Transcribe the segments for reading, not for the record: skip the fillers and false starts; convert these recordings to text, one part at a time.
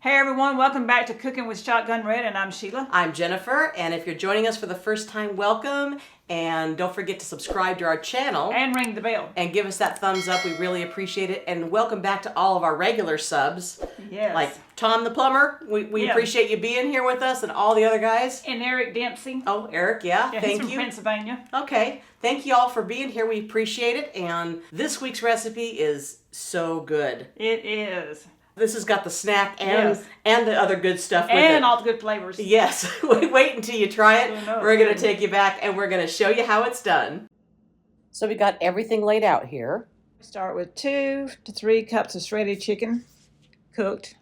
Hey everyone, welcome back to Cooking with Shotgun Red, and I'm Sheila. I'm Jennifer, and if you're joining us for the first time, welcome. And don't forget to subscribe to our channel. And ring the bell. And give us that thumbs up, we really appreciate it. And welcome back to all of our regular subs. Yes. Like Tom the Plumber, we appreciate you being here with us, and all the other guys. And Eric Dempsey. Oh, Eric, yeah thank he's you. from Pennsylvania. Okay, thank you all for being here, we appreciate it. And this week's recipe is so good. It is. This has got the snack and the other good stuff with it. And all the good flavors. Yes. Wait until you try it. We're going to good. take you back and we're going to show you how it's done. So we got everything laid out here. Start with 2 to 3 cups of shredded chicken, cooked.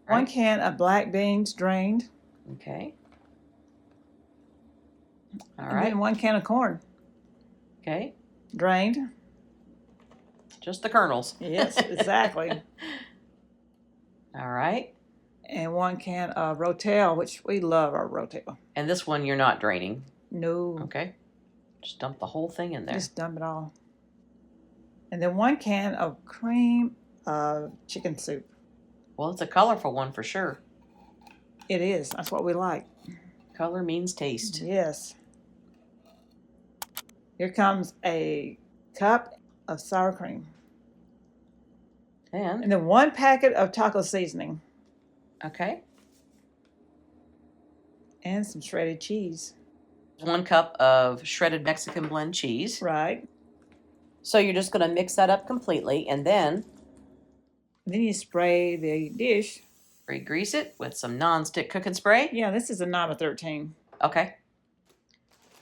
Right. 1 can of black beans, drained. Okay. All And right. then 1 can of corn, Okay. drained. Just the kernels. Yes, exactly. All right. And 1 can of Rotel, which we love our Rotel. And this one you're not draining. No. Okay. Just dump the whole thing in there. Just dump it all. And then 1 can of cream of chicken soup. Well, it's a colorful one for sure. It is. That's what we like. Color means taste. Yes. Here comes a cup of sour cream. And, And then 1 packet of taco seasoning. okay. And some shredded cheese. 1 cup of shredded Mexican blend cheese. Right. So you're just going to mix that up completely, and then Then you spray the dish. re-grease it with some non-stick cooking spray. Yeah, this is a 9 of 13. Okay.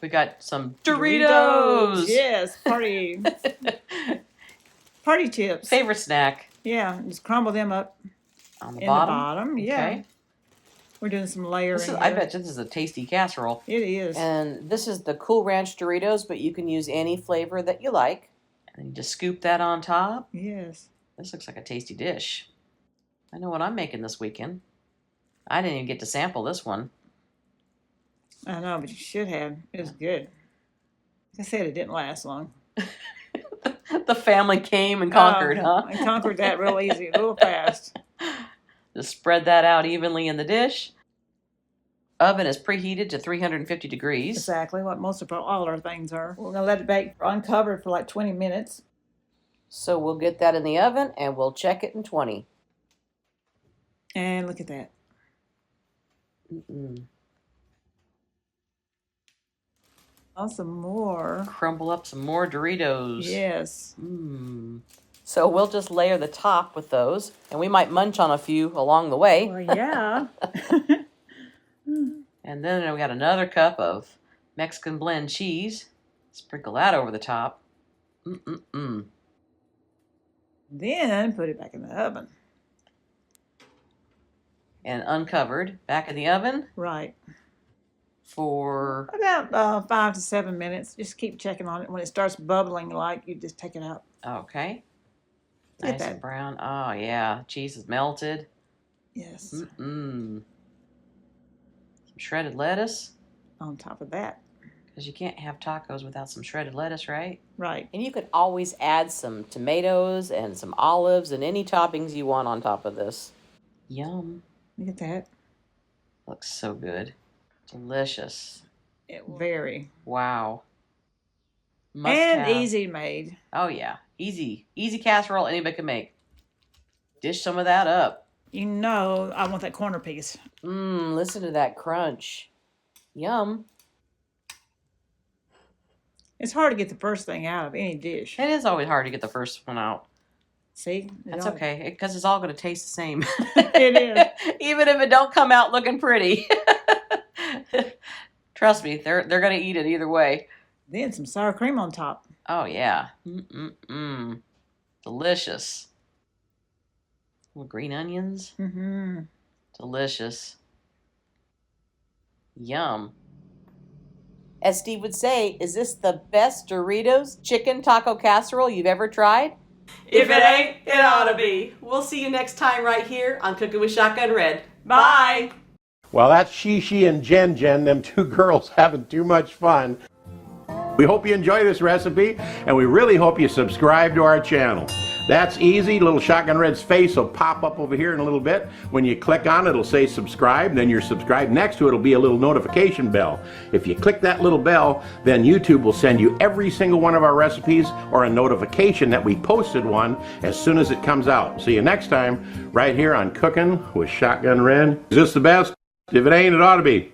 We got some Doritos. Yes, party chips. Favorite snack. Yeah, just crumble them up On the in bottom. the bottom. Yeah. Okay. We're doing some layering. I bet this is a tasty casserole. It is. And this is the Cool Ranch Doritos, but you can use any flavor that you like. And you just scoop that on top. Yes. This looks like a tasty dish. I know what I'm making this weekend. I didn't even get to sample this one. I know, but you should have. It was good. Like I said, it didn't last long. The family came and conquered, huh? I conquered that real easy, real fast. Just spread that out evenly in the dish. Oven is preheated to 350 degrees. Exactly what most of all our things are. We're going to let it bake uncovered for like 20 minutes. So we'll get that in the oven and we'll check it in 20. And look at that. Mm-mm. Oh, some more. Crumble up some more Doritos. Yes. So we'll just layer the top with those, and we might munch on a few along the way. Well, yeah. And then we got another cup of Mexican blend cheese. Sprinkle that over the top. Then put it back in the oven. And uncovered, back in the oven Right. for... About 5 to 7 minutes. Just keep checking on it. When it starts bubbling, like, you just take it out. Okay. Look at Nice that. and brown. Oh, yeah. Cheese is melted. Yes. Some shredded lettuce. On top of that. Because you can't have tacos without some shredded lettuce, right? Right. And you could always add some tomatoes and some olives and any toppings you want on top of this. Yum. Look at that. Looks so good. Delicious. Very. Wow. Must And have. easy made. Oh, yeah. Easy. Easy casserole anybody can make. Dish some of that up. You know I want that corner piece. Listen to that crunch. Yum. It's hard to get the first thing out of any dish. It is always hard to get the first one out. See? That's okay, because it's all going to taste the same. It is. Even if it don't come out looking pretty. Trust me, they're going to eat it either way. Then some sour cream on top. Oh, yeah. Delicious. Little green onions. Delicious. Yum. As Steve would say, is this the best Doritos chicken taco casserole you've ever tried? If it ain't, it ought to be. We'll see you next time right here on Cooking with Shotgun Red. Bye. Well, that's She and Jen, them 2 girls having too much fun. We hope you enjoy this recipe, and we really hope you subscribe to our channel. That's easy. Little Shotgun Red's face will pop up over here in a little bit. When you click on it, it'll say subscribe, then you're subscribed. Next to it will be a little notification bell. If you click that little bell, then YouTube will send you every single one of our recipes or a notification that we posted one as soon as it comes out. See you next time right here on Cooking with Shotgun Red. Is this the best? If it ain't, it ought to be.